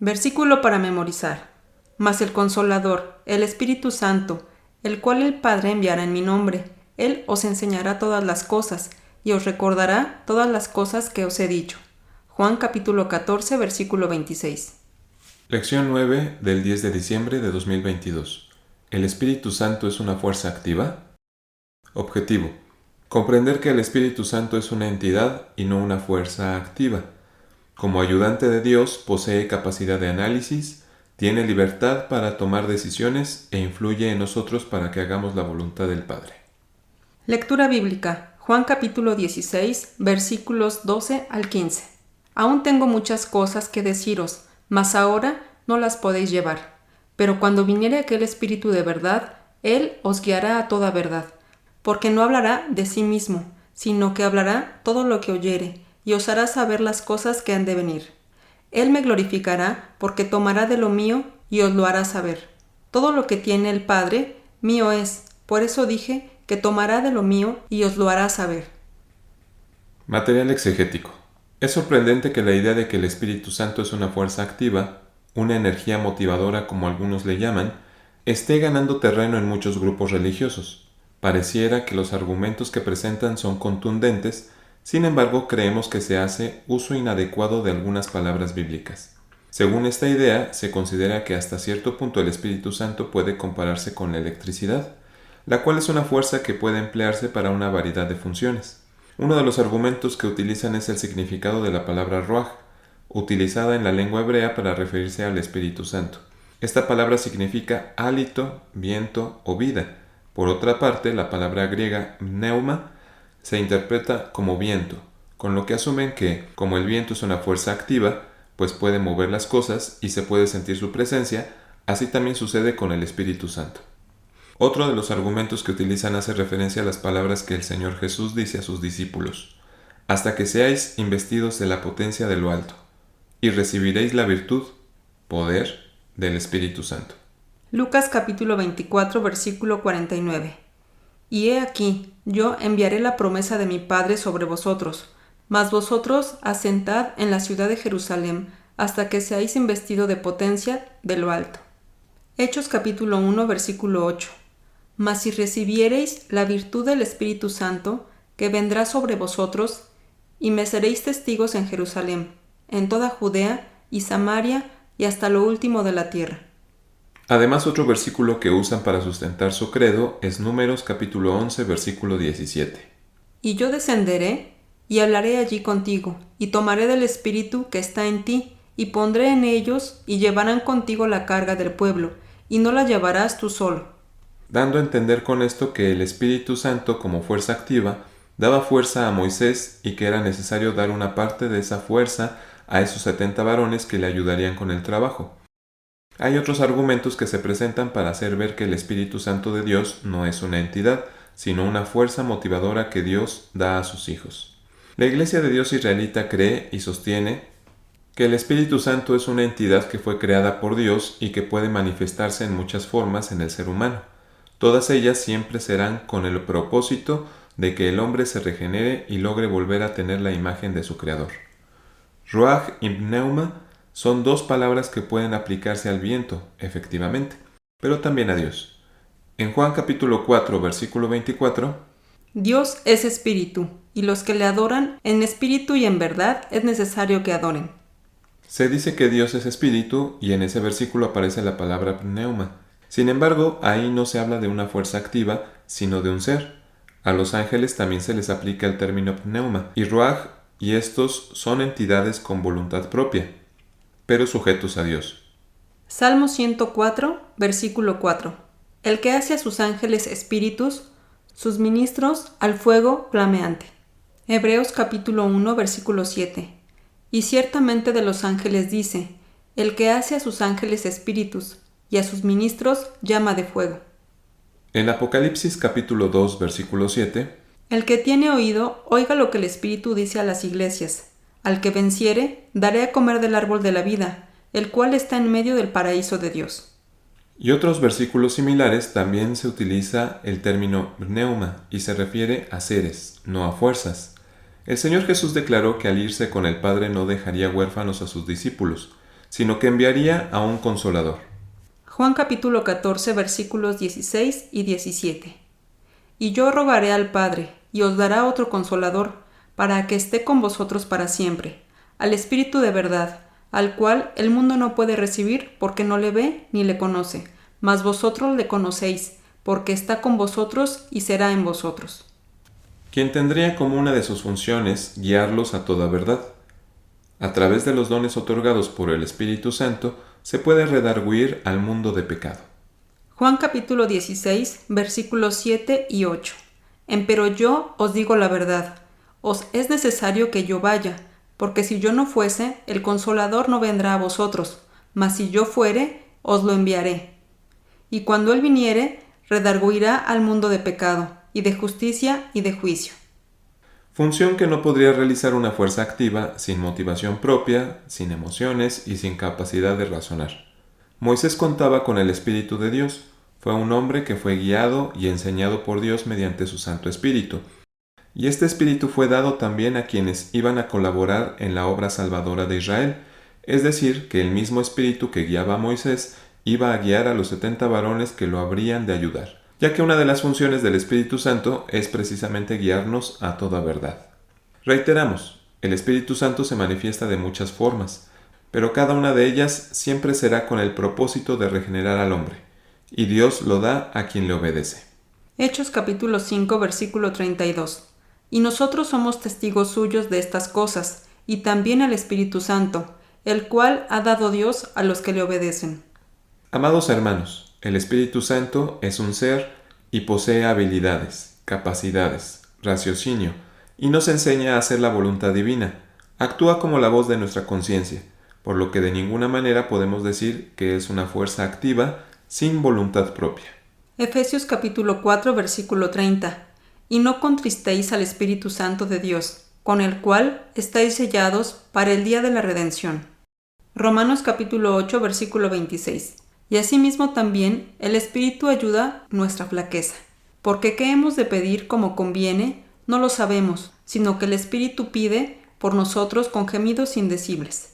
Versículo para memorizar. Mas el Consolador, el Espíritu Santo, el cual el Padre enviará en mi nombre, Él os enseñará todas las cosas, y os recordará todas las cosas que os he dicho. Juan capítulo 14, versículo 26. Lección 9 del 10 de diciembre de 2022. ¿El Espíritu Santo es una fuerza activa? Objetivo: comprender que el Espíritu Santo es una entidad y no una fuerza activa. Como ayudante de Dios, posee capacidad de análisis, tiene libertad para tomar decisiones e influye en nosotros para que hagamos la voluntad del Padre. Lectura bíblica. Juan capítulo 16, versículos 12 al 15. Aún tengo muchas cosas que deciros, mas ahora no las podéis llevar. Pero cuando viniere aquel Espíritu de verdad, Él os guiará a toda verdad, porque no hablará de sí mismo, sino que hablará todo lo que oyere, y os hará saber las cosas que han de venir. Él me glorificará, porque tomará de lo mío y os lo hará saber. Todo lo que tiene el Padre, mío es. Por eso dije que tomará de lo mío y os lo hará saber. Material exegético. Es sorprendente que la idea de que el Espíritu Santo es una fuerza activa, una energía motivadora como algunos le llaman, esté ganando terreno en muchos grupos religiosos. Pareciera que los argumentos que presentan son contundentes, sin embargo creemos que se hace uso inadecuado de algunas palabras bíblicas. Según esta idea, se considera que hasta cierto punto el Espíritu Santo puede compararse con la electricidad, la cual es una fuerza que puede emplearse para una variedad de funciones. Uno de los argumentos que utilizan es el significado de la palabra ruaj, utilizada en la lengua hebrea para referirse al Espíritu Santo. Esta palabra significa hálito, viento o vida. Por otra parte, la palabra griega pneuma se interpreta como viento, con lo que asumen que, como el viento es una fuerza activa, pues puede mover las cosas y se puede sentir su presencia, así también sucede con el Espíritu Santo. Otro de los argumentos que utilizan hace referencia a las palabras que el Señor Jesús dice a sus discípulos: hasta que seáis investidos de la potencia de lo alto, y recibiréis la virtud, poder, del Espíritu Santo. Lucas capítulo 24, versículo 49. Y he aquí, yo enviaré la promesa de mi Padre sobre vosotros, mas vosotros asentad en la ciudad de Jerusalén hasta que seáis investido de potencia de lo alto. Hechos capítulo 1, versículo 8. Mas si recibiereis la virtud del Espíritu Santo, que vendrá sobre vosotros, y me seréis testigos en Jerusalén, en toda Judea y Samaria y hasta lo último de la tierra. Además, otro versículo que usan para sustentar su credo es Números capítulo 11, versículo 17. Y yo descenderé y hablaré allí contigo, y tomaré del Espíritu que está en ti, y pondré en ellos, y llevarán contigo la carga del pueblo, y no la llevarás tú solo. Dando a entender con esto que el Espíritu Santo, como fuerza activa, daba fuerza a Moisés y que era necesario dar una parte de esa fuerza a esos 70 varones que le ayudarían con el trabajo. Hay otros argumentos que se presentan para hacer ver que el Espíritu Santo de Dios no es una entidad, sino una fuerza motivadora que Dios da a sus hijos. La Iglesia de Dios israelita cree y sostiene que el Espíritu Santo es una entidad que fue creada por Dios y que puede manifestarse en muchas formas en el ser humano. Todas ellas siempre serán con el propósito de que el hombre se regenere y logre volver a tener la imagen de su Creador. Ruaj y pneuma son dos palabras que pueden aplicarse al viento, efectivamente, pero también a Dios. En Juan capítulo 4, versículo 24, Dios es espíritu, y los que le adoran en espíritu y en verdad es necesario que adoren. se dice que Dios es espíritu y en ese versículo aparece la palabra pneuma. Sin embargo, ahí no se habla de una fuerza activa, sino de un ser. A los ángeles también se les aplica el término pneuma y ruaj, y estos son entidades con voluntad propia, pero sujetos a Dios. Salmo 104, versículo 4. El que hace a sus ángeles espíritus, sus ministros al fuego flameante. Hebreos capítulo 1, versículo 7. Y ciertamente de los ángeles dice: el que hace a sus ángeles espíritus, y a sus ministros llama de fuego. En Apocalipsis capítulo 2, versículo 7, El que tiene oído, oiga lo que el Espíritu dice a las iglesias. Al que venciere, daré a comer del árbol de la vida, el cual está en medio del paraíso de Dios. y otros versículos similares también se utiliza el término pneuma y se refiere a seres, no a fuerzas. El Señor Jesús declaró que al irse con el Padre no dejaría huérfanos a sus discípulos, sino que enviaría a un consolador. Juan capítulo 14 versículos 16 y 17. Y yo rogaré al Padre, y os dará otro consolador, para que esté con vosotros para siempre, al Espíritu de verdad, al cual el mundo no puede recibir porque no le ve ni le conoce, mas vosotros le conocéis, porque está con vosotros y será en vosotros. Quien tendría como una de sus funciones guiarlos a toda verdad. A través de los dones otorgados por el Espíritu Santo, se puede redarguir al mundo de pecado. Juan capítulo 16, versículos 7 y 8. Empero yo os digo la verdad, os es necesario que yo vaya, porque si yo no fuese, el Consolador no vendrá a vosotros, mas si yo fuere, os lo enviaré. Y cuando él viniere, redarguirá al mundo de pecado, y de justicia y de juicio. Función que no podría realizar una fuerza activa sin motivación propia, sin emociones y sin capacidad de razonar. Moisés contaba con el Espíritu de Dios. Fue un hombre que fue guiado y enseñado por Dios mediante su Santo Espíritu. Y este Espíritu fue dado también a quienes iban a colaborar en la obra salvadora de Israel, es decir, que el mismo Espíritu que guiaba a Moisés iba a guiar a los 70 varones que lo habrían de ayudar, ya que una de las funciones del Espíritu Santo es precisamente guiarnos a toda verdad. Reiteramos, el Espíritu Santo se manifiesta de muchas formas, pero cada una de ellas siempre será con el propósito de regenerar al hombre, y Dios lo da a quien le obedece. Hechos capítulo 5 versículo 32. Y nosotros somos testigos suyos de estas cosas, y también el Espíritu Santo, el cual ha dado Dios a los que le obedecen. Amados hermanos, el Espíritu Santo es un ser y posee habilidades, capacidades, raciocinio, y nos enseña a hacer la voluntad divina. Actúa como la voz de nuestra conciencia, por lo que de ninguna manera podemos decir que es una fuerza activa sin voluntad propia. Efesios capítulo 4 versículo 30. Y no contristéis al Espíritu Santo de Dios, con el cual estáis sellados para el día de la redención. Romanos capítulo 8 versículo 26. Y asimismo también el Espíritu ayuda nuestra flaqueza, porque qué hemos de pedir como conviene, no lo sabemos, sino que el Espíritu pide por nosotros con gemidos indecibles.